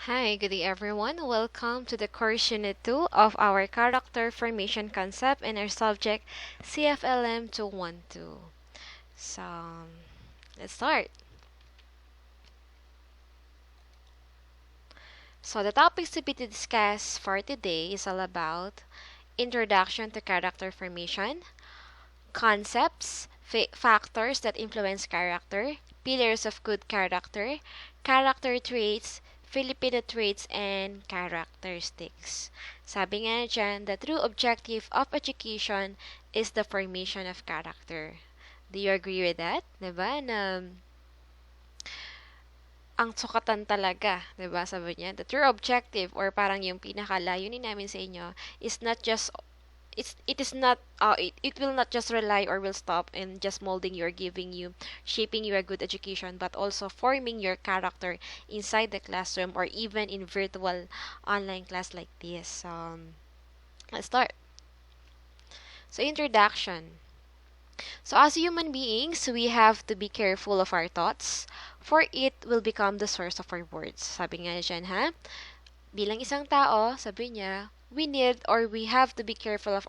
Hi, good day everyone. Welcome to the course unit 2 of our character formation concept and our subject CFLM212. So, let's start. So, the topics to be discussed for today is all about introduction to character formation, concepts, factors that influence character, pillars of good character, character traits, Filipino traits, and characteristics. Sabi nga dyan, the true objective of education is the formation of character. Do you agree with that? Diba? Na ang sukatan talaga, 'di ba? Sabi niya, the true objective or parang yung pinakalayunin namin sa inyo is not just it is not it will not just rely or will stop in just molding you or giving you shaping you a good education, but also forming your character inside the classroom or even in virtual online class like this. Let's start. So, introduction. So, as human beings, we have to be careful of our thoughts, for it will become the source of our words. Sabi nga dyan, ha? Bilang isang tao, sabi niya, we need or we have to be careful of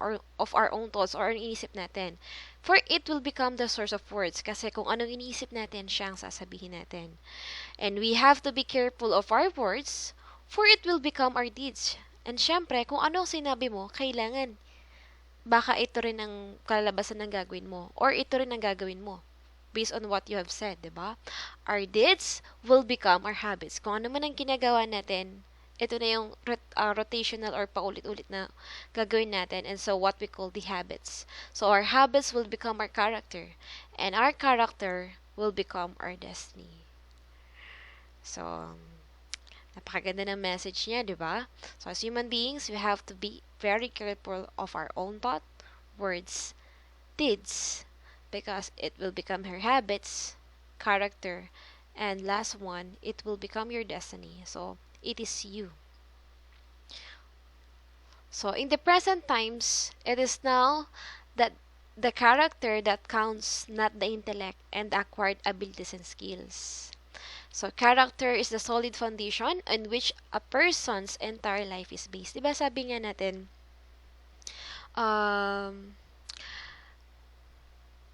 our own thoughts or ang inisip natin. For it will become the source of words. Kasi kung anong inisip natin, siya ang sasabihin natin. And we have to be careful of our words, for it will become our deeds. And syempre, kung ano ang sinabi mo, kailangan baka ito rin ang kalalabasan ng gagawin mo or ito rin ang gagawin mo based on what you have said, di ba? Our deeds will become our habits. Kung ano man ang ginagawa natin, ito na yung rotational or paulit-ulit na gagawin natin, and so what we call the habits. So our habits will become our character, and our character will become our destiny. So, napakaganda ng message niya, di ba? So, as human beings, we have to be very careful of our own thought, words, deeds, because it will become her habits, character, and last one, it will become your destiny. So, it is you. So, in the present times, it is now that the character that counts, not the intellect and the acquired abilities and skills. So, character is the solid foundation on which a person's entire life is based. Diba sabi nga natin,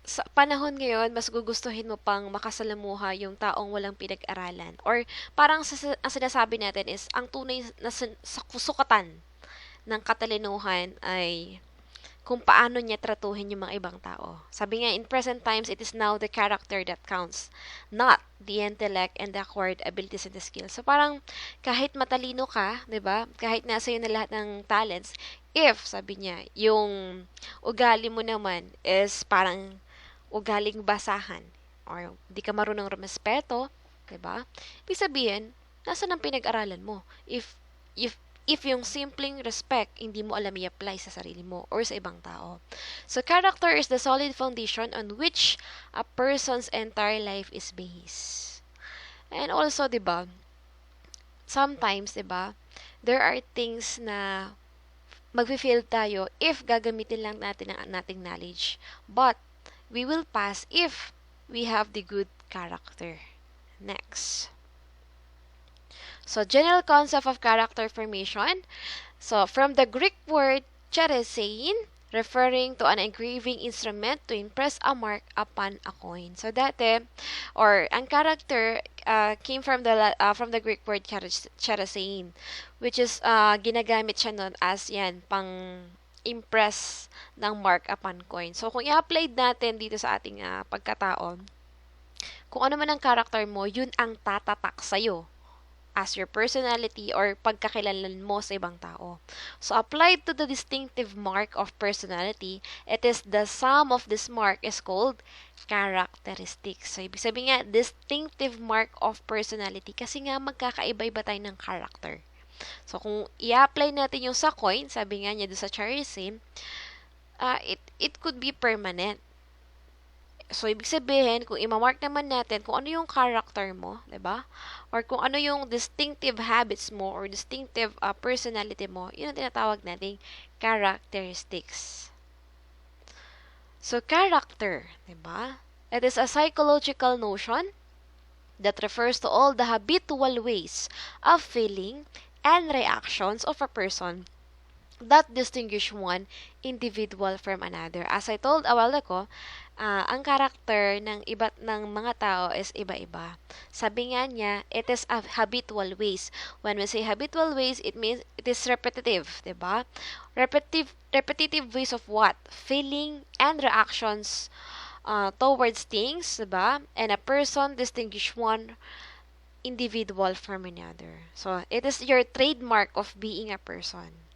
sa panahon ngayon, mas gugustuhin mo pang makasalamuha yung taong walang pinag-aralan. Or parang ang sinasabi natin is, ang tunay na sukatan ng katalinuhan ay kung paano niya tratuhin yung mga ibang tao. Sabi nga, in present times, it is now the character that counts, not the intellect and the acquired abilities and the skills. So, parang kahit matalino ka, di ba? Kahit nasa iyo na lahat ng talents, if, sabi niya, yung ugali mo naman is parang ugaling basahan or di ka marunong rumespeto, di ba? Ibig sabihin, nasa ng pinag-aralan mo? If yung simpleng respect, hindi mo alam i-apply sa sarili mo or sa ibang tao. So, character is the solid foundation on which a person's entire life is based. And also, di ba, sometimes, di ba, there are things na mag-fail tayo if gagamitin lang natin ang nating knowledge. But, we will pass if we have the good character. Next. So, general concept of character formation. So, from the Greek word cheresein, referring to an engraving instrument to impress a mark upon a coin. So, dati, or ang character came from the Greek word cheresein, which is ginagamit siya nun as yan, pang impress ng mark upon coin. So, kung i-apply natin dito sa ating pagkatao, kung ano man ang character mo, yun ang tatatak sa'yo as your personality or pagkakilanlan mo sa ibang tao. So, applied to the distinctive mark of personality, it is the sum of this mark is called characteristics. So, ibig sabihin nga, distinctive mark of personality kasi nga magkakaiba-iba tayo ng character. So, kung i-apply natin yung sa coin, sabi nga niya doon sa charism, it could be permanent. So, ibig sabihin, kung i-mark naman natin kung ano yung character mo, di ba? Or kung ano yung distinctive habits mo or distinctive personality mo, yun ang tinatawag nating characteristics. So, character, di ba? It is a psychological notion that refers to all the habitual ways of feeling and reactions of a person that distinguish one individual from another. As I told a while ago, ang karakter ng ng mga tao is iba-iba. Sabi nga niya, it is a habitual ways. When we say habitual ways, it means it is repetitive, 'di ba? Repetitive ways of what? Feeling and reactions towards things, 'di ba? And a person distinguish one individual from another. So, it is your trademark of being a person.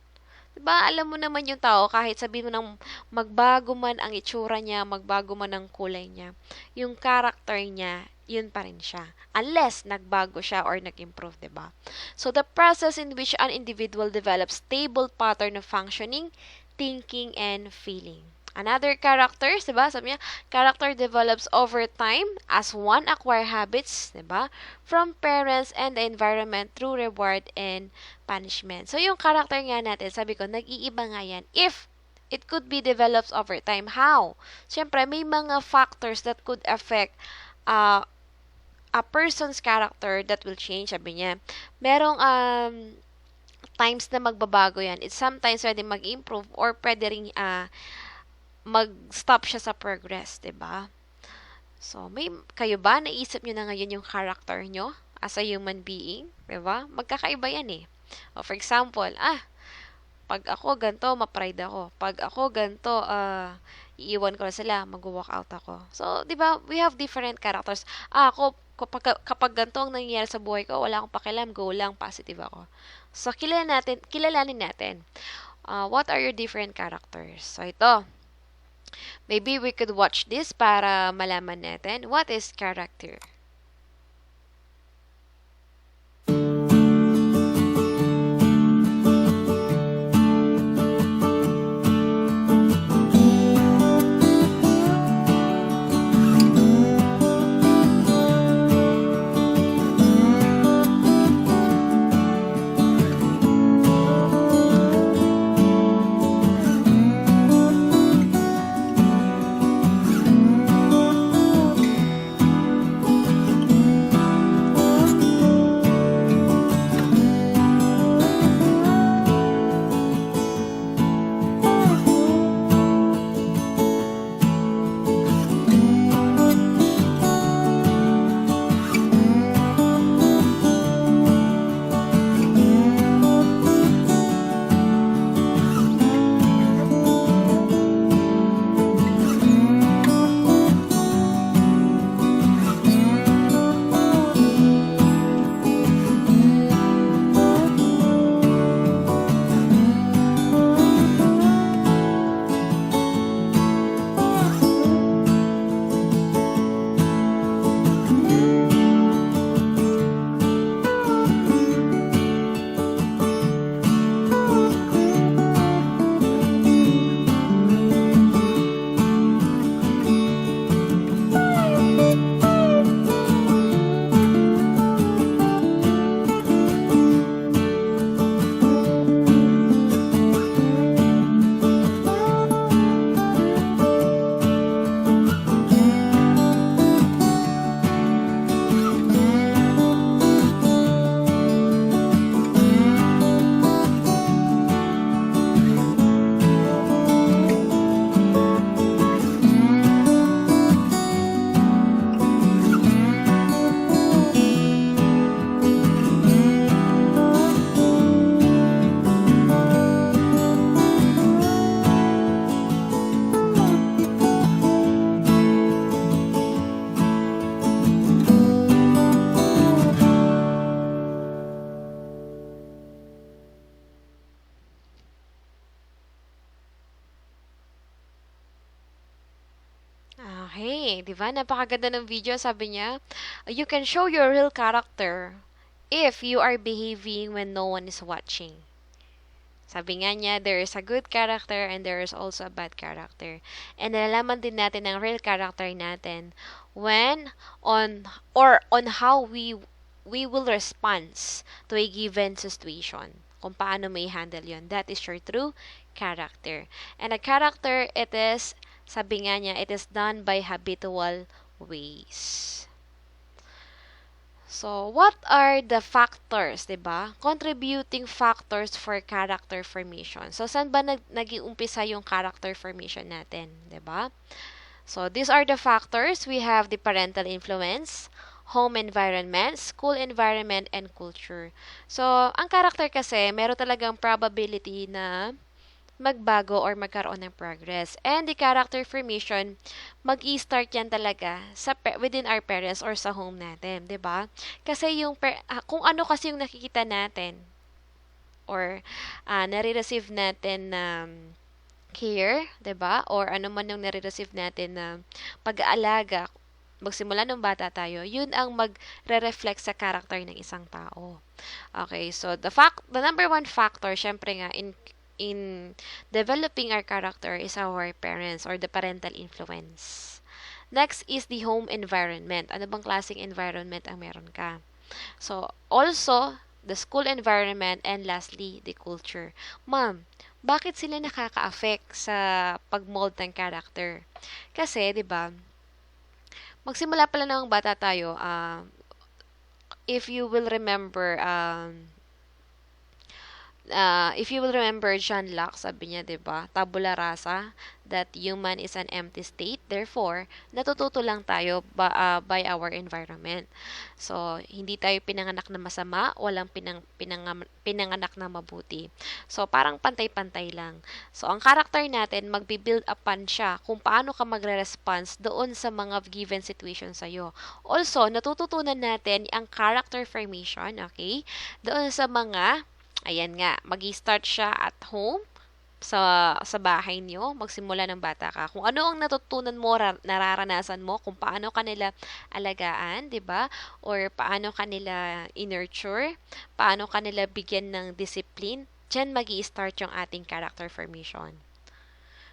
Diba, alam mo naman yung tao, kahit sabihin mo nang magbago man ang itsura niya, magbago man ang kulay niya, yung character niya, yun pa rin siya. Unless nagbago siya or nag-improve, diba? So, the process in which an individual develops stable pattern of functioning, thinking, and feeling. Another characters, diba? Sabi niya, character develops over time as one acquire habits, diba? From parents and the environment through reward and punishment. So, yung character nga natin, sabi ko, nag-iiba nga yan. If it could be developed over time, how? Siyempre, may mga factors that could affect a person's character that will change. Sabi niya, merong times na magbabago yan. It's sometimes pwede mag-improve or pwede rin mag-stop siya sa progress, 'di ba? So, kayo ba naisip niyo na ngayon yung character niyo as a human being, 'di ba? Magkakaiba 'yan eh. O, for example, pag ako ganto, ma-pride ako. Pag ako ganto, iiwan ko na sila, mag-walk out ako. So, 'di ba? We have different characters. Kapag ganto ang nangyayari sa buhay ko, wala akong pakialam, go lang, positive ako. So, kilalanin natin. What are your different characters? So, ito. Maybe we could watch this para malaman natin what is character. Okay, di ba? Napakaganda ng video. Sabi niya, you can show your real character if you are behaving when no one is watching. Sabi nga niya, there is a good character and there is also a bad character. And nalalaman din natin ang real character natin when on how we will respond to a given situation. Kung paano may handle yon. That is your true character. And a character, it is, sabi nga niya, it is done by habitual ways. So, what are the factors, 'di ba? Contributing factors for character formation. So, saan ba nag-uumpisa yung character formation natin, 'di ba? So, these are the factors. We have the parental influence, home environment, school environment, and culture. So, ang character kasi, meron talagang probability na magbago or magkaroon ng progress. And the character formation, mag-i-start yan talaga within our parents or sa home natin, 'di ba? Kasi kung ano kasi yung nakikita natin or nare-receive natin na care, 'di ba? Or ano man yung nare-receive natin na pag-aalaga magsimula nung bata tayo, yun ang magre-reflect sa character ng isang tao. Okay, so the number one factor, syempre nga, in developing our character is our parents or the parental influence. Next is the home environment. Ano bang klaseng environment ang meron ka? So, also, the school environment, and lastly, the culture. Ma'am, bakit sila nakaka-affect sa pag-mold ng character? Kasi, di ba, magsimula pala ng bata tayo, if you will remember, John Locke, sabi niya, 'di ba? Tabula rasa, that human is an empty state. Therefore, natututo lang tayo by our environment. So, hindi tayo pinanganak na masama, walang pinanganak na mabuti. So, parang pantay-pantay lang. So, ang character natin, magbi-build upon siya kung paano ka magre-response doon sa mga given situation sa'yo. Also, natututunan natin ang character formation, okay? Doon sa mga ayan nga, magi-start siya at home, sa bahay niyo, magsimula ng bata ka. Kung ano ang natutunan mo, nararanasan mo, kung paano kanila alagaan, 'di ba? Or paano kanila nurture, paano kanila bigyan ng discipline, diyan magi-start yung ating character formation.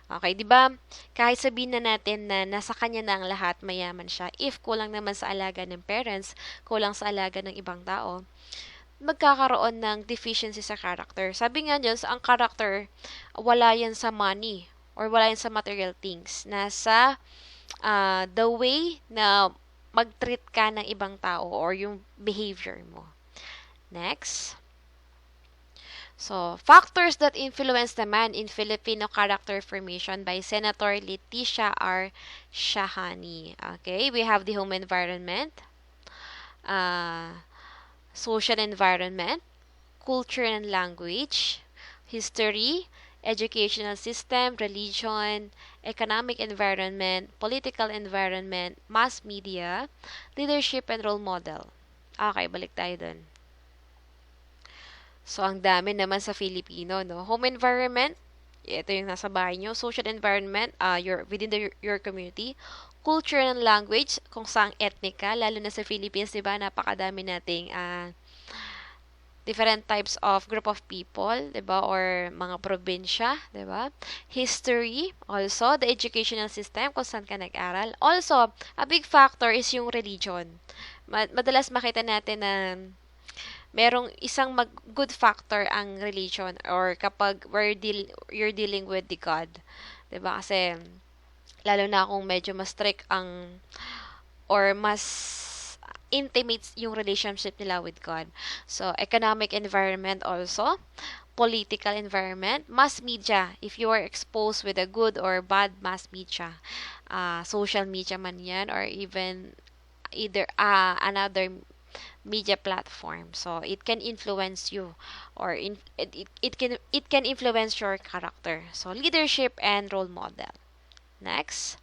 Okay, 'di ba? Kahit sabihin na natin na nasa kanya na ang lahat, mayaman siya, if kulang naman sa alaga ng parents, kulang sa alaga ng ibang tao, magkakaroon ng deficiency sa character. Sabi nga dyan, ang character, wala yan sa money or wala yan sa material things. Nasa the way na mag-treat ka ng ibang tao or yung behavior mo. Next. So, factors that influence the man in Filipino character formation by Senator Leticia R Shahani. Okay, we have the home environment, social environment, culture and language, history, educational system, religion, economic environment, political environment, mass media, leadership and role model. Okay, balik tayo dun. So, ang dami naman sa Filipino, no? Home environment, ito yung nasa bahay nyo. Social environment, within your community. Culture and language, kung saang ethnic ka, lalo na sa Philippines, diba, napakadami nating different types of group of people, diba, or mga probinsya, diba. History, also, the educational system, kung saan ka nag-aral. Also, a big factor is yung religion. Madalas makita natin na merong isang good factor ang religion or kapag you're dealing with the God. Diba? Kasi, lalo na kung medyo mas strict or mas intimate yung relationship nila with God. So, economic environment also, political environment, mass media, if you are exposed with a good or bad mass media, social media man yan, or even either another media platform. So, it can influence you or it can influence your character. So, leadership and role model. Next.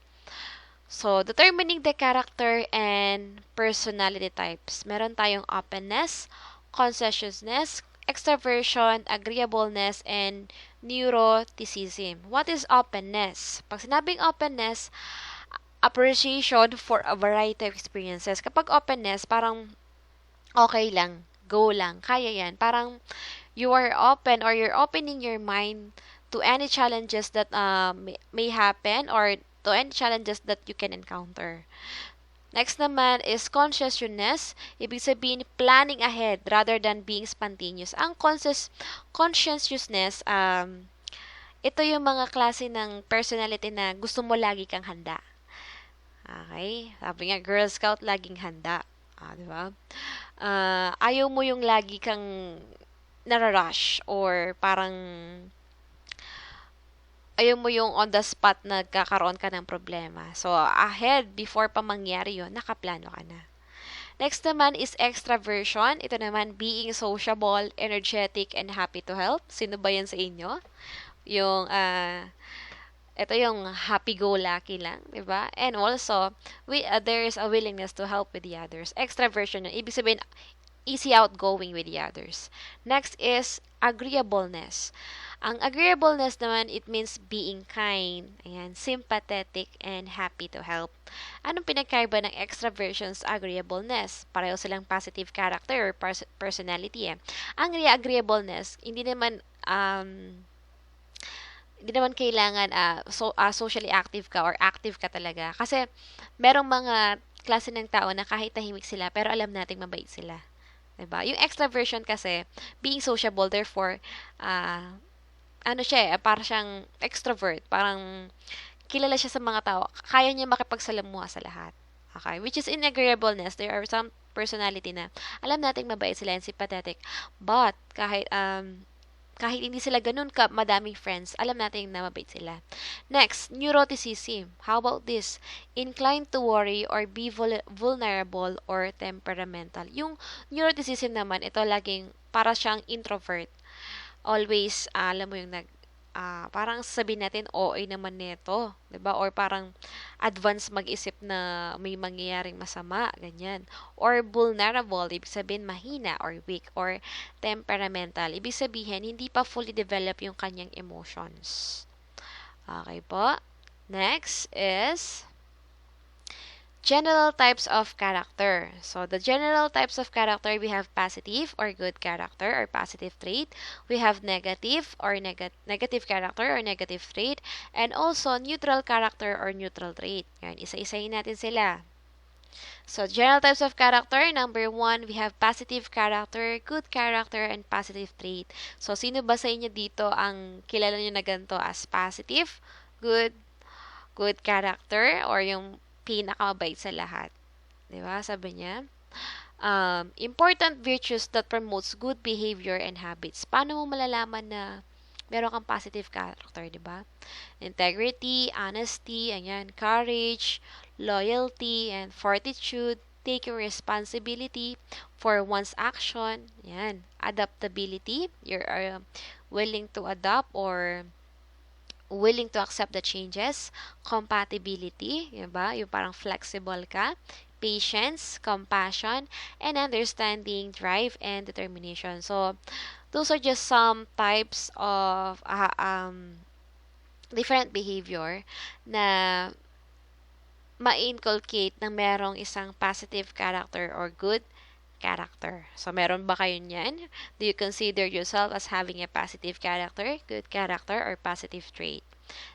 So, determining the character and personality types. Meron tayong openness, conscientiousness, extroversion, agreeableness, and neuroticism. What is openness? Pag sinabing openness, appreciation for a variety of experiences. Kapag openness, parang okay lang, go lang, kaya yan. Parang you are open or you're opening your mind to any challenges that may happen or to any challenges that you can encounter. Next naman is conscientiousness. Ibig sabihin, planning ahead rather than being spontaneous. Ang conscientiousness, ito yung mga klase ng personality na gusto mo lagi kang handa. Okay? Sabi nga, Girl Scout, laging handa. Di ba? Ayaw mo yung lagi kang nararush or parang ayaw mo yung on the spot nagkakaroon ka ng problema. So, ahead, before pa mangyari yun, nakaplano ka na. Next naman is extraversion. Ito naman, being sociable, energetic, and happy to help. Sino ba yan sa inyo? Yung, ito yung happy-go-lucky lang, di ba? And also, there is a willingness to help with the others. Extraversion, ibig sabihin, easy outgoing with the others. Next is agreeableness. Ang agreeableness naman, it means being kind, ayan, sympathetic, and happy to help. Anong pinagkaiba ng extraversions agreeableness? Pareho silang positive character or personality. Ang agreeableness, hindi naman kailangan socially active ka or active ka talaga. Kasi merong mga klase ng tao na kahit tahimik sila, pero alam nating mabait sila. Diba? Yung extraversion kasi, being sociable, therefore, para siyang extrovert. Parang, kilala siya sa mga tao. Kaya niya makipagsalamuha sa lahat. Okay? Which is in agreeableness, there are some personality na, alam nating mabait sila and sympathetic. But, kahit hindi sila ganun ka madaming friends, alam natin na mabait sila. Next, neuroticism. How about this? Inclined to worry or be vulnerable or temperamental. Yung neuroticism naman, ito laging para siyang introvert. Always, alam mo yung parang sabihin natin, OA naman nito. 'Di ba? Or parang advance mag-isip na may mangyayaring masama, ganyan. Or vulnerable, ibig sabihin mahina or weak. Or temperamental, ibig sabihin hindi pa fully develop yung kanyang emotions. Okay po. Next is general types of character. So, the general types of character, we have positive or good character or positive trait. We have negative or negative character or negative trait. And also, neutral character or neutral trait. Yan, isa-isahin natin sila. So, general types of character, number 1, we have positive character, good character, and positive trait. So, sino ba sa inyo dito ang kilala nyo na ganito as positive, good character, or yung pinakamabait sa lahat? Diba? Sabi niya, important virtues that promotes good behavior and habits. Paano mo malalaman na meron kang positive character, diba? Integrity, honesty, ayan, courage, loyalty, and fortitude, taking responsibility for one's action, ayan, adaptability, you're willing to adapt or willing to accept the changes, compatibility, diba? Yung parang flexible ka, patience, compassion, and understanding, drive, and determination. So, those are just some types of different behavior na ma-inculcate na merong isang positive character or good character. So, meron ba kayo niyan? Do you consider yourself as having a positive character, good character, or positive trait?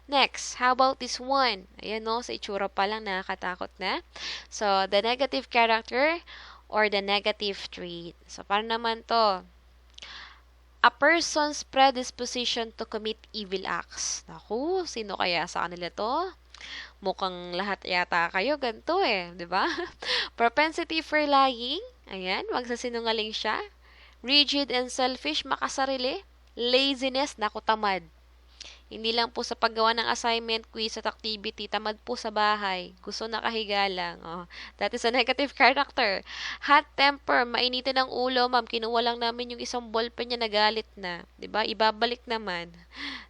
Next, how about this one? Ayan no, sa itsura pa lang nakakatakot na. So, the negative character or the negative trait. So, paano naman to? A person's predisposition to commit evil acts. Naku, sino kaya sa kanila to? Mukhang lahat yata kayo ganito di ba? Propensity for lying. Ayan, magsasinungaling siya. Rigid and selfish, makasarili. Laziness, naku, tamad. Hindi lang po sa paggawa ng assignment, quiz at activity, tamad po sa bahay. Gusto nakahiga lang. Oh, that is a negative character. Hot temper, mainitin ang ulo, ma'am. Kinuha lang namin yung isang ballpen niya, nagalit na. 'Di ba? Ibabalik naman.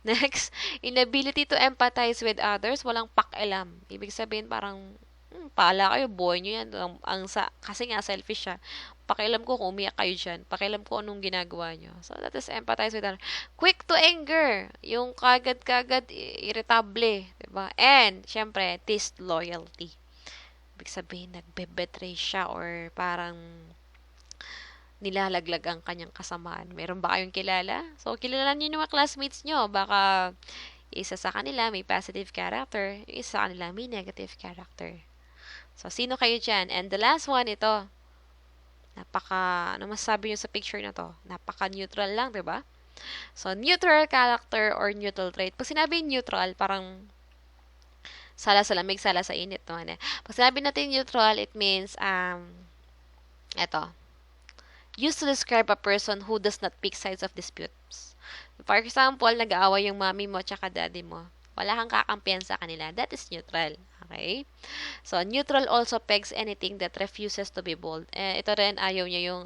Next, inability to empathize with others, walang pakialam. Ibig sabihin parang paala kayo, buhay nyo yan. Kasi nga selfish siya. Pakialam ko kung umiyak kayo dyan. Pakialam ko anong ginagawa nyo. So, that is empathize with others. Quick to anger. Yung kagad-kagad, irritable. Diba? And, syempre, disloyalty. Ibig sabihin, nagbe-betray siya or parang nilalaglag ang kanyang kasamaan. Meron ba kayong kilala? So, kilala niyo yung mga classmates nyo. Baka isa sa kanila may positive character, yung isa sa kanila may negative character. So, sino kayo dyan? And the last one, ito. Ano masasabi nyo sa picture na to? Napaka-neutral lang, diba? So, neutral character or neutral trait. Pag sinabi neutral, parang sala sa lamig, sala sa init. No? Pag sinabi natin neutral, it means, eto, used to describe a person who does not pick sides of disputes. For example, nag-aaway yung mommy mo tsaka daddy mo. Wala kang kakampihan sa kanila. That is neutral. Okay? So, neutral also pegs anything that refuses to be bold. Ito rin, ayaw niya yung,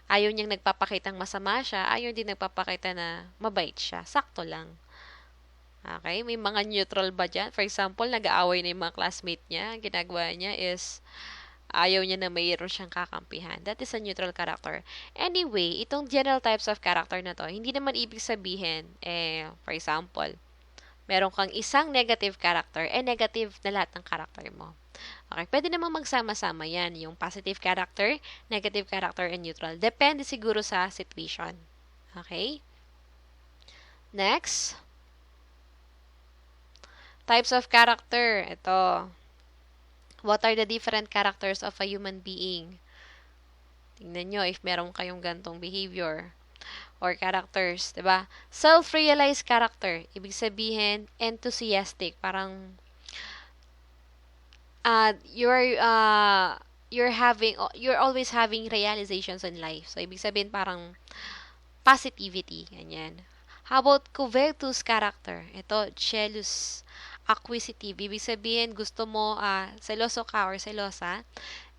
ayaw niyang nagpapakitang masama siya. Ayaw din nagpapakita na mabait siya. Sakto lang. Okay? May mga neutral ba dyan? For example, nag-aaway na yung mga classmate niya. Ang ginagawa niya is, ayaw niya na mayroon siyang kakampihan. That is a neutral character. Anyway, itong general types of character na to, hindi naman ibig sabihin, for example, meron kang isang negative character, negative na lahat ng character mo. Okay, pwede namang magsama-sama yan, yung positive character, negative character, and neutral. Depende siguro sa situation. Okay? Next. Types of character. Ito. What are the different characters of a human being? Tingnan nyo if meron kayong gantong behavior or characters, 'di ba? Self-realized character, ibig sabihin enthusiastic, parang you're always having realizations in life. So ibig sabihin parang positivity, ganyan. How about covetous character? Ito, jealous, acquisitive. Ibig sabihin, gusto mo, seloso ka or selosa.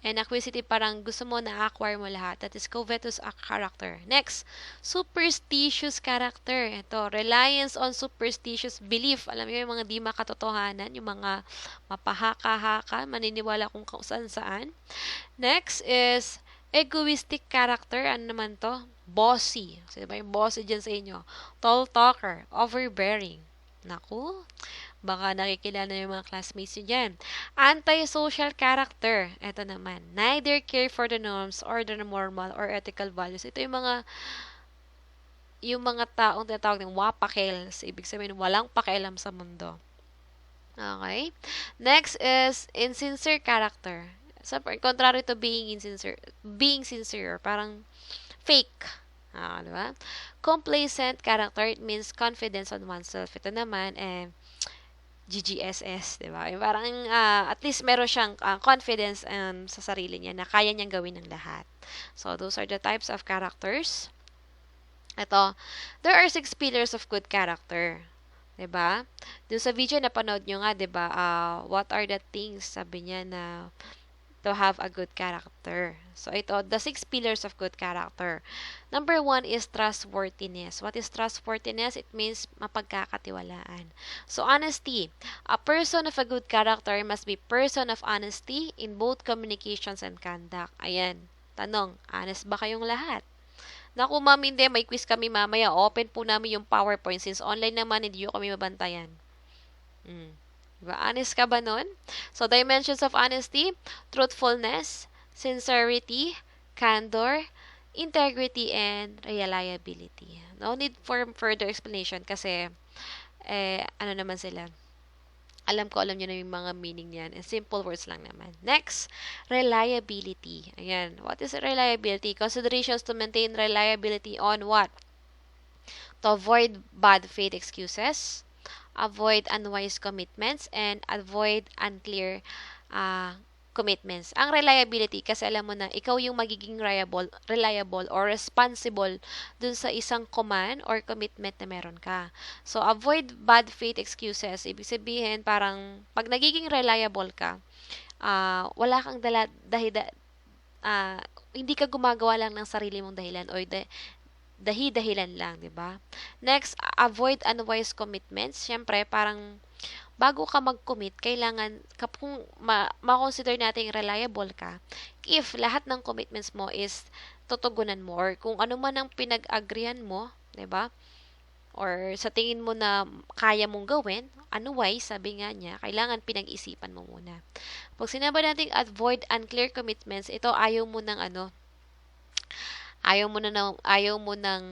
And acquisitive, parang gusto mo na-acquire mo lahat. That is covetous character. Next, superstitious character. Ito, reliance on superstitious belief. Alam niyo yung mga di makatotohanan, yung mga mapahaka-haka, maniniwala kung saan-saan. Next is egoistic character. Ano naman to? Bossy. So, diba yung bossy dyan sa inyo? Tall talker. Overbearing. Naku, baka nakikilala yung mga classmates nyo dyan. Anti-social character. Ito naman. Neither care for the norms or the normal or ethical values. Ito yung mga taong tinatawag ng wapakels. Ibig sabihin, walang pakialam sa mundo. Okay? Next is insincere character. So, contrary to being sincere, parang fake. Diba? Complacent character, it means confidence on oneself. Ito naman, GGSS, diba? Yung parang, at least meron siyang confidence sa sarili niya na kaya niyang gawin ng lahat. So, those are the types of characters. Ito, there are 6 pillars of good character. Diba? Doon sa video na panood nyo nga, diba? What are the things, sabi niya na to have a good character. So, ito, the 6 pillars of good character. Number 1 is trustworthiness. What is trustworthiness? It means mapagkakatiwalaan. So, honesty. A person of a good character must be person of honesty in both communications and conduct. Ayan. Tanong, honest ba kayong lahat? Naku, ma'am, hindi. May quiz kami mamaya. Open po namin yung PowerPoint. Since online naman, hindi kami mabantayan. Diba? Honest ka ba nun? So, dimensions of honesty, truthfulness, sincerity, candor, integrity, and reliability. No need for further explanation kasi, ano naman sila. Alam nyo na yung mga meaning niyan. Simple words lang naman. Next, reliability. Ayan. What is reliability? Considerations to maintain reliability on what? To avoid bad faith excuses, avoid unwise commitments, and avoid unclear commitments. Ang reliability, kasi alam mo na ikaw yung magiging reliable or responsible dun sa isang command or commitment na meron ka. So, avoid bad faith excuses. Ibig sabihin, parang pag nagiging reliable ka, wala kang hindi ka gumagawa lang ng sarili mong dahilan o dahilan lang, di ba? Next, avoid unwise commitments. Siyempre, parang bago ka mag-commit, kailangan, kung ma-consider natin reliable ka, if lahat ng commitments mo is tutugunan mo, or kung ano man ang pinag-agreean mo, di ba? Or sa tingin mo na kaya mong gawin, otherwise, sabi nga niya, kailangan pinag-isipan mo muna. Pag sinabi natin avoid unclear commitments, ito ayaw mo ng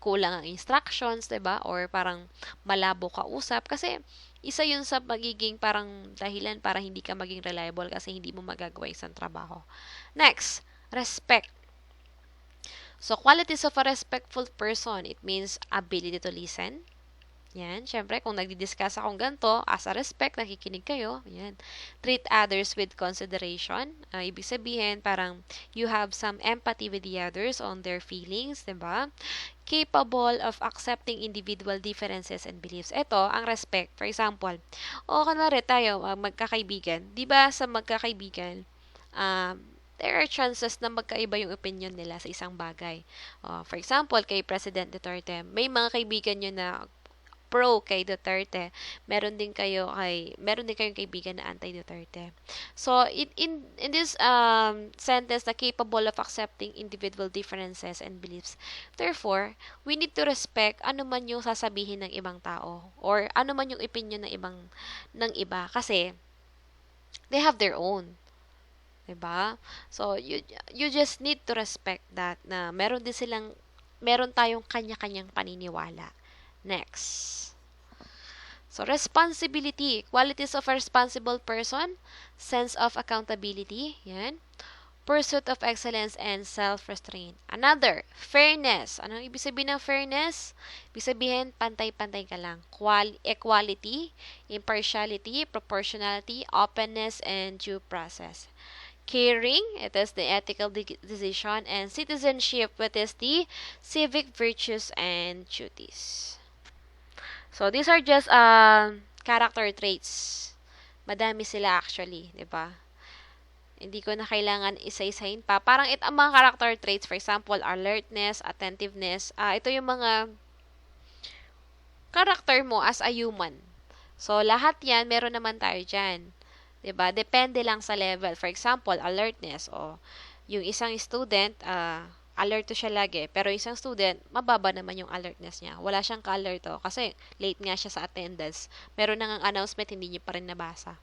kulang ang instructions, 'di ba? Or parang malabo ka usap kasi isa 'yun sa magiging parang dahilan para hindi ka maging reliable kasi hindi mo magagawa isang trabaho. Next, respect. So, qualities of a respectful person, it means ability to listen, Yan, syempre, kung nagdi-discuss akong ganito, as a respect, nakikinig kayo. Yan. Treat others with consideration. Ibig sabihin, parang you have some empathy with the others on their feelings, diba? Capable of accepting individual differences and beliefs. Ito, ang respect. For example, kunwari tayo, magkakaibigan. Diba sa magkakaibigan, there are chances na magkaiba yung opinion nila sa isang bagay. For example, kay President Duterte, may mga kaibigan nyo na pro kay Duterte, meron din kayong kaibigan na anti-Duterte. So, in this sentence na capable of accepting individual differences and beliefs, therefore, we need to respect ano man yung sasabihin ng ibang tao or ano man yung opinion ng iba kasi they have their own. Diba? So, you just need to respect that na meron tayong kanya-kanyang paniniwala. Next. So, responsibility. Qualities of a responsible person. Sense of accountability. Yan. Pursuit of excellence and self-restraint. Another, fairness. Anong ibig sabihin ng fairness? Ibig sabihin, pantay-pantay ka lang. Equality, impartiality, proportionality, openness, and due process. Caring, it is the ethical decision, and citizenship, it is the civic virtues and duties. So, these are just character traits. Madami sila actually, di ba? Hindi ko na kailangan isa-isahin pa. Parang ang mga character traits, for example, alertness, attentiveness, ito yung mga character mo as a human. So, lahat yan, meron naman tayo dyan. Diba? Depende lang sa level. For example, alertness. Yung isang student, alerto siya lagi. Pero isang student, mababa naman yung alertness niya. Wala siyang ka-alerto kasi late nga siya sa attendance. Meron nang announcement, hindi niya pa rin nabasa.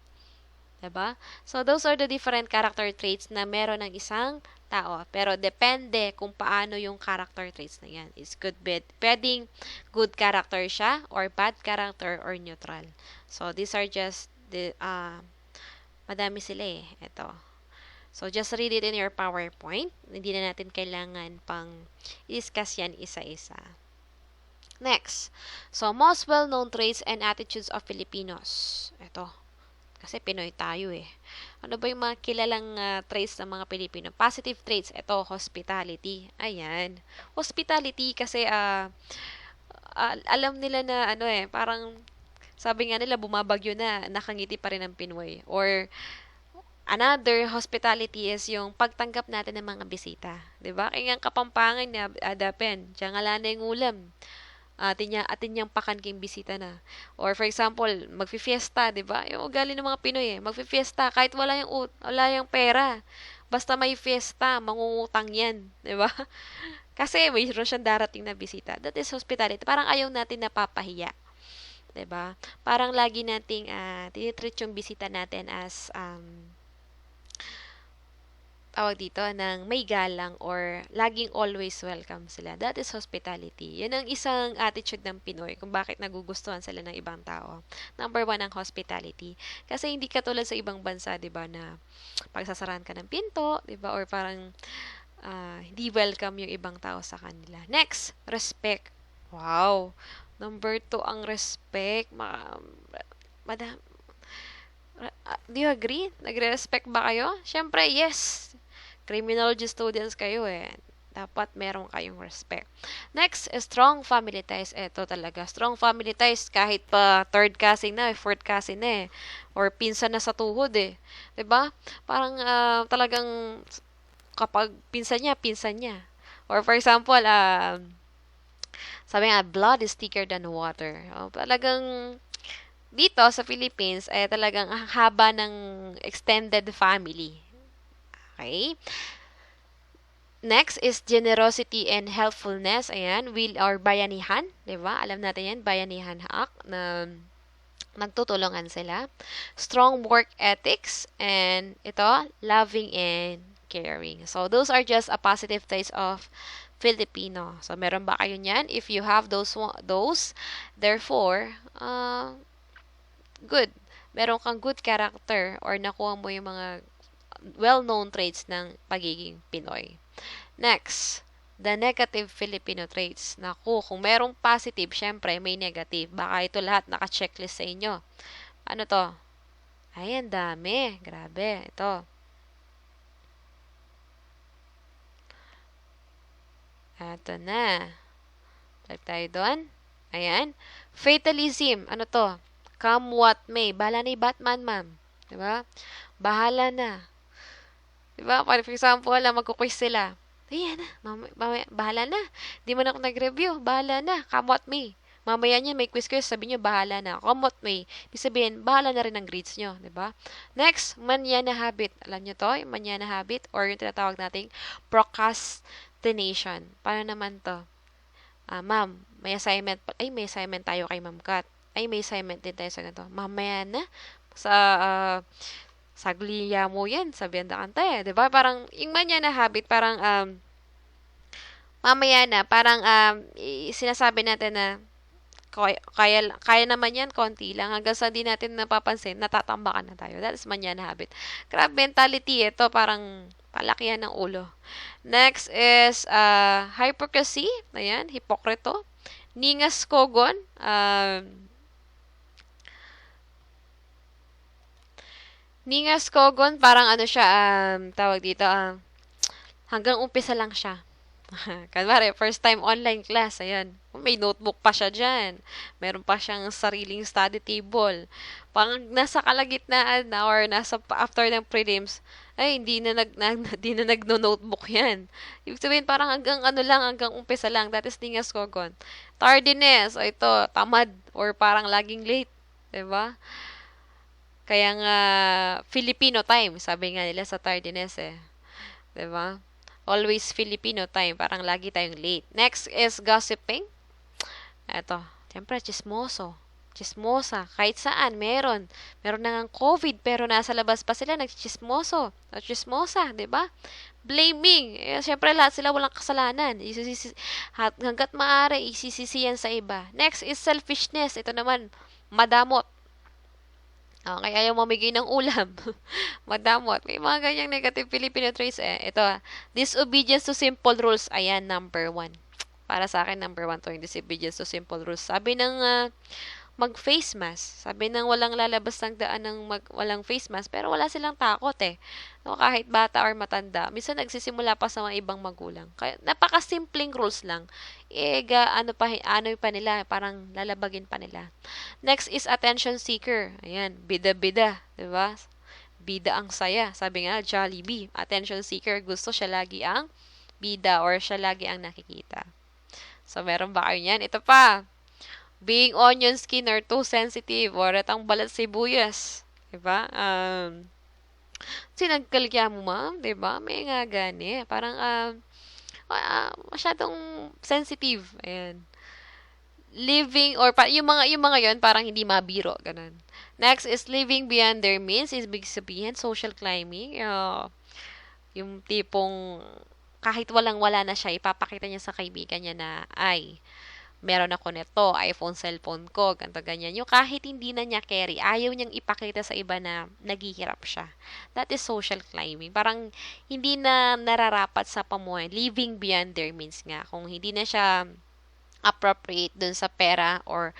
Diba? So, those are the different character traits na meron ng isang tao. Pero depende kung paano yung character traits na yan. It's good bit. Pwedeng good character siya, or bad character, or neutral. So, these are just the, madami sila eh. Ito. So, just read it in your PowerPoint. Hindi na natin kailangan pang i-discuss yan isa-isa. Next. So, most well-known traits and attitudes of Filipinos. Ito. Kasi Pinoy tayo eh. Ano ba yung mga kilalang traits ng mga Pilipino? Positive traits. Ito, hospitality. Ayan. Hospitality kasi alam nila na parang sabi nga nila bumabagyo na, nakangiti pa rin ang Pinoy. Or another hospitality is yung pagtanggap natin ng mga bisita. 'Di ba? Kaya ang Kapampangan na adapen, diyan nga na yung ulam. Atin yang pakan king bisita na. Or for example, magfi-fiesta, 'di ba? Yung ugali ng mga Pinoy magfi-fiesta kahit wala yung pera. Basta may fiesta, mangungutang 'yan, 'di ba? Kasi mayroon siyang darating na bisita. That is hospitality. Parang ayaw natin napapahiya. 'Di ba? Parang lagi nating tinitreat yung bisita natin as tawag dito, ng may galang or laging always welcome sila. That is hospitality. Yan ang isang attitude ng Pinoy kung bakit nagugustuhan sila ng ibang tao. Number 1 ang hospitality. Kasi hindi katulad sa ibang bansa, di ba, na pagsasaran ka ng pinto, di ba, or parang hindi welcome yung ibang tao sa kanila. Next, respect. Wow. Number 2 ang respect. Madam, do you agree? Nagre-respect ba kayo? Siyempre, yes. Criminology students kayo eh. Dapat meron kayong respect. Next, strong family ties. Ito talaga. Strong family ties kahit pa third cousin na, fourth cousin na eh. Or pinsan na sa tuhod eh. 'Di ba? Parang talagang kapag pinsan niya. Or for example, sabi nga, blood is thicker than water. Talagang dito sa Philippines, talagang haba ng extended family. Okay? Next is generosity and helpfulness. Ayan, will or bayanihan. Diba? Alam natin yan, bayanihan act na nagtutulungan sila. Strong work ethics. And ito, loving and caring. So, those are just a positive traits of Filipino. So, meron ba kayo niyan? If you have those therefore, good. Meron kang good character or nakuha mo yung mga well-known traits ng pagiging Pinoy. Next, the negative Filipino traits. Naku, kung merong positive, syempre may negative. Baka ito lahat naka-checklist sa inyo. Ano to? Ay, ang dami. Grabe. Ito. Ito na. Balik tayo doon. Ayan. Fatalism. Ano to? Come what may. Bahala na yung Batman, ma'am. Diba? Bahala na. Diba? For example, magkuquiz sila. Ayan na. Bahala na. Di man ako nag-review. Bahala na. Come what may. Mamaya niya may quiz kayo, sabi niyo bahala na. Come what may. Ibig sabihin, bahala na rin ang grades niyo. Diba? Next, manyana habit. Alam niyo to? Yung manyana habit or yung tinatawag nating procrastination. Paano naman to? Ma'am, may assignment. Ay, may assignment tayo kay Ma'am Kat. Ay, may assignment din tayo sa ganito. Mamaya na. Sagliya mo yan. Sabihan da kanta eh. Diba? Parang, yung manya na habit, parang, mamaya na. Parang, sinasabi natin na, kaya naman yan, konti lang. Hanggang sa di natin napapansin, natatambakan na tayo. That is manya na habit. Grab mentality. Ito, parang, palakihan ng ulo. Next is, hypocrisy. Ayan, hipokrito. Ningas kogon. Ningas kogon, parang ano siya, tawag dito, hanggang umpisa lang siya. Kanwari, first time online class, ayan. May notebook pa siya dyan. Meron pa siyang sariling study table. Pang nasa kalagitnaan na or nasa after ng prelims, ay, hindi na nagno-notebook yan. Ibig sabihin, parang hanggang umpisa lang. That is ningas kogon. Tardiness, o ito, tamad, or parang laging late. Diba? Kaya nga, Filipino time, sabi nga nila sa tardiness eh. Diba? Always Filipino time. Parang lagi tayong late. Next is gossiping. Eto. Siyempre, chismoso. Chismosa. Kahit saan, meron. Meron na ngang COVID, pero nasa labas pa sila, nagchismoso. O chismosa, diba? Blaming. Siyempre, lahat sila walang kasalanan. Hanggat maaari, isisisiyan sa iba. Next is selfishness. Ito naman, madamot. Okay, ayaw mamigay ng ulam. Madamot. May mga ganyang negative Filipino traits eh. Ito, disobedience to simple rules. Ayan, number 1. Para sa akin, number 1 to yung disobedience to simple rules. Sabi ng mag-face mask. Sabi ng walang lalabas ng daan ng walang face mask, pero wala silang takot eh. No, kahit bata or matanda. Minsan nagsisimula pa sa mga ibang magulang. Kaya napaka-simpleng rules lang. Ano pa nila, parang lalabagin pa nila. Next is attention seeker. Ayan, bida-bida, 'di ba? Bida ang saya. Sabi nga, Jollibee, attention seeker, gusto siya lagi ang bida or siya lagi ang nakikita. So, meron ba kayo niyan? Ito pa. Being onion skin or too sensitive or atang balat sibuyas. Diba? Sinagkalkya mo, ma'am. Diba? May nga gani. Parang, masyadong sensitive. Ayan. Living, or yung mga yon parang hindi mabiro. Ganun. Next is living beyond their means. Is big sabihin, social climbing. Yung tipong, kahit walang-wala na siya, ipapakita niya sa kaibigan niya na, ay, meron ako nito, iPhone, cellphone ko, ganto ganyan. Yung kahit hindi na niya carry, ayaw niyang ipakita sa iba na naghihirap siya. That is social climbing. Parang hindi na nararapat sa pamuhay. Living beyond their means nga. Kung hindi na siya appropriate dun sa pera or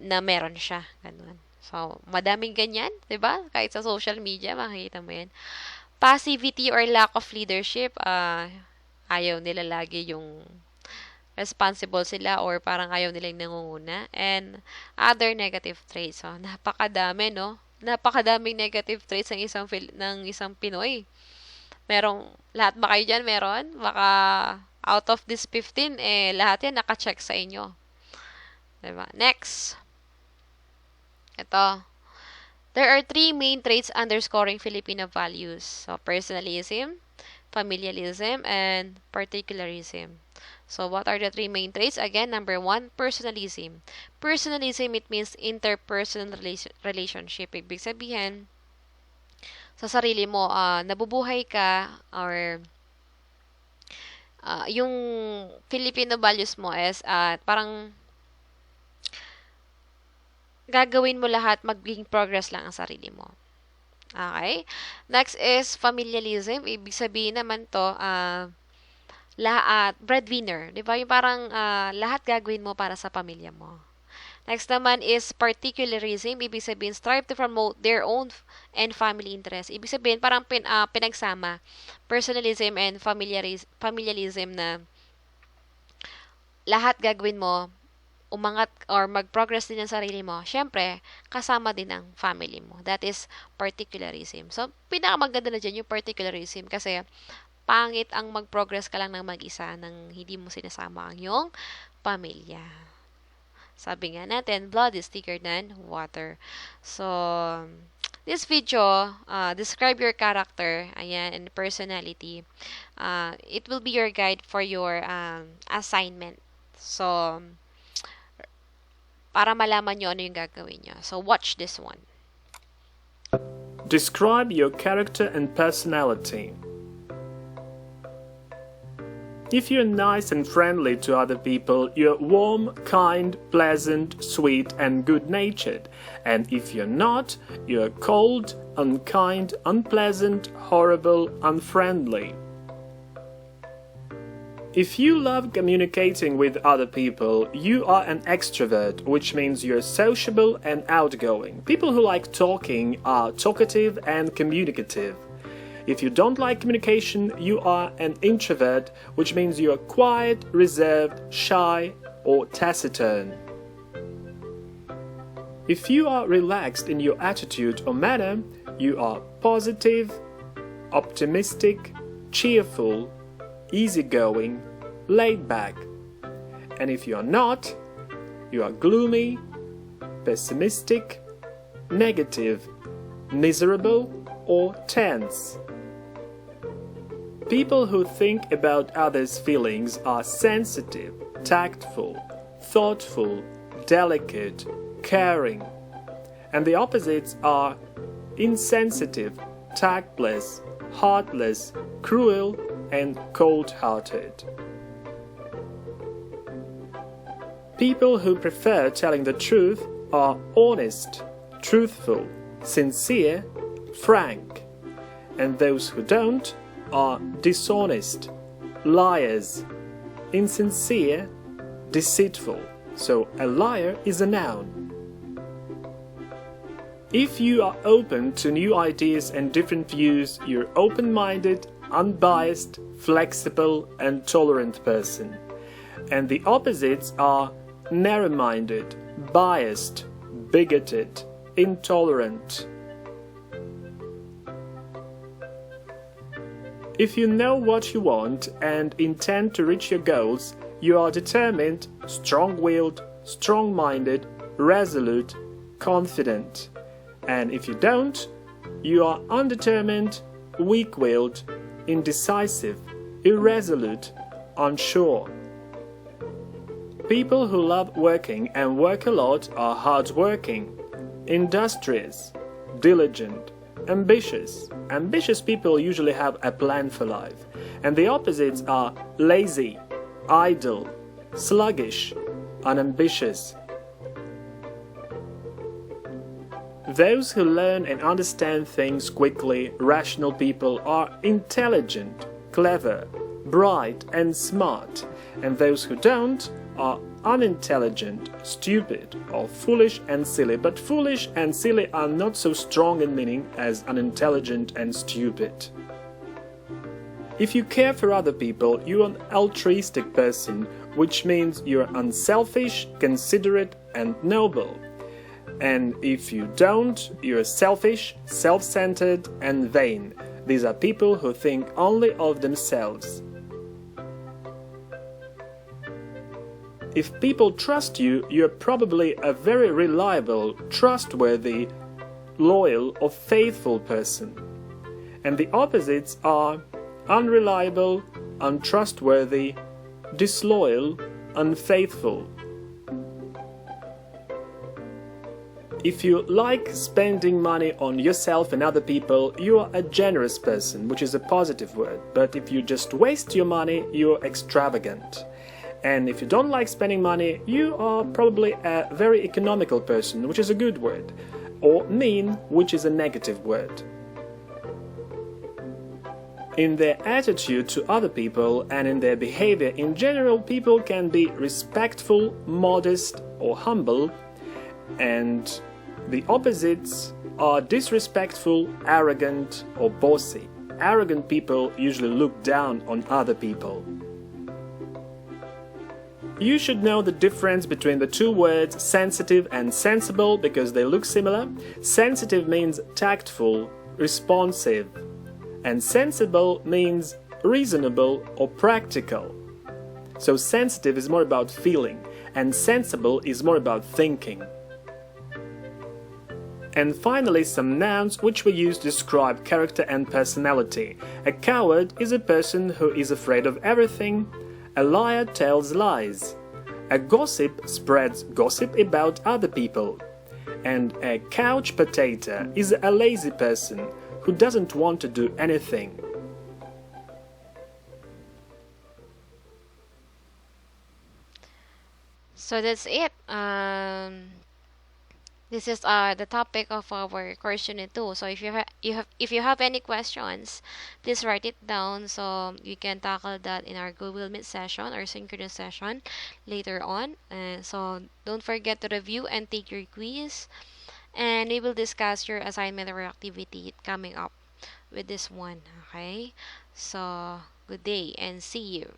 na meron siya. Ganun. So, madaming ganyan, 'di ba? Kahit sa social media, makikita mo yan. Passivity or lack of leadership, ayaw nila lagi yung responsible sila or parang ayaw nilang nangunguna. And other negative traits. So, napakadami, no? Napakadaming negative traits ng isang Pinoy. Lahat ba kayo dyan meron? Baka out of this 15, lahat yan naka-check sa inyo. Diba? Next. Ito. There are 3 main traits underscoring Filipino values. So, personalism, familialism, and particularism. So, what are the 3 main traits? Again, number 1, personalism. Personalism, it means interpersonal relationship. Ibig sabihin, sa sarili mo, nabubuhay ka, or yung Filipino values mo is, parang, gagawin mo lahat, magiging progress lang ang sarili mo. Okay? Next is familialism. Ibig sabihin naman to, breadwinner, di ba? Yung parang lahat gagawin mo para sa pamilya mo. Next naman is particularism. Ibig sabihin, strive to promote their own and family interests. Ibig sabihin, parang pinagsama personalism and familialism na lahat gagawin mo, umangat or mag-progress din ang sarili mo. Siyempre, kasama din ang family mo. That is particularism. So, pinakamaganda na dyan yung particularism kasi pangit ang mag-progress ka lang ng mag-isa nang hindi mo sinasama ang iyong pamilya. Sabi nga natin, blood is thicker than water. So, this video, describe your character, ayan, and personality. It will be your guide for your assignment. So, para malaman nyo ano yung gagawin nyo. So, watch this one. Describe your character and personality. If you're nice and friendly to other people, you're warm, kind, pleasant, sweet, and good-natured. And if you're not, you're cold, unkind, unpleasant, horrible, unfriendly. If you love communicating with other people, you are an extrovert, which means you're sociable and outgoing. People who like talking are talkative and communicative. If you don't like communication, you are an introvert, which means you are quiet, reserved, shy, or taciturn. If you are relaxed in your attitude or manner, you are positive, optimistic, cheerful, easygoing, laid back. And if you are not, you are gloomy, pessimistic, negative, miserable, or tense. People who think about others' feelings are sensitive, tactful, thoughtful, delicate, caring. And the opposites are insensitive, tactless, heartless, cruel, and cold-hearted. People who prefer telling the truth are honest, truthful, sincere, frank. And those who don't are dishonest, liars, insincere, deceitful. So a liar is a noun. If you are open to new ideas and different views, you're open-minded, unbiased, flexible, and tolerant person. And the opposites are narrow-minded, biased, bigoted, intolerant. If you know what you want and intend to reach your goals, you are determined, strong-willed, strong-minded, resolute, confident. And if you don't, you are undetermined, weak-willed, indecisive, irresolute, unsure. People who love working and work a lot are hard-working, industrious, diligent, ambitious. Ambitious people usually have a plan for life. And the opposites are lazy, idle, sluggish, unambitious. Those who learn and understand things quickly, rational people, are intelligent, clever, bright, and smart. And those who don't are unintelligent, stupid, or foolish and silly. But foolish and silly are not so strong in meaning as unintelligent and stupid. If you care for other people, you are an altruistic person, which means you're unselfish, considerate, and noble. And if you don't, you're selfish, self-centered, and vain. These are people who think only of themselves. If people trust you, you're probably a very reliable, trustworthy, loyal, or faithful person. And the opposites are unreliable, untrustworthy, disloyal, unfaithful. If you like spending money on yourself and other people, you are a generous person, which is a positive word. But if you just waste your money, you're extravagant. And if you don't like spending money, you are probably a very economical person, which is a good word. Or mean, which is a negative word. In their attitude to other people and in their behavior in general, people can be respectful, modest, or humble, and the opposites are disrespectful, arrogant, or bossy. Arrogant people usually look down on other people. You should know the difference between the two words sensitive and sensible because they look similar. Sensitive means tactful, responsive, and sensible means reasonable or practical. So sensitive is more about feeling, and sensible is more about thinking. And finally, some nouns which we use to describe character and personality. A coward is a person who is afraid of everything. A liar tells lies. A gossip spreads gossip about other people. And a couch potato is a lazy person who doesn't want to do anything. So that's it. This is the topic of our course unit 2. So if you have any questions, please write it down so we can tackle that in our Google Meet session or synchronous session later on. So don't forget to review and take your quiz, and we will discuss your assignment or activity coming up with this one. Okay? So good day and see you.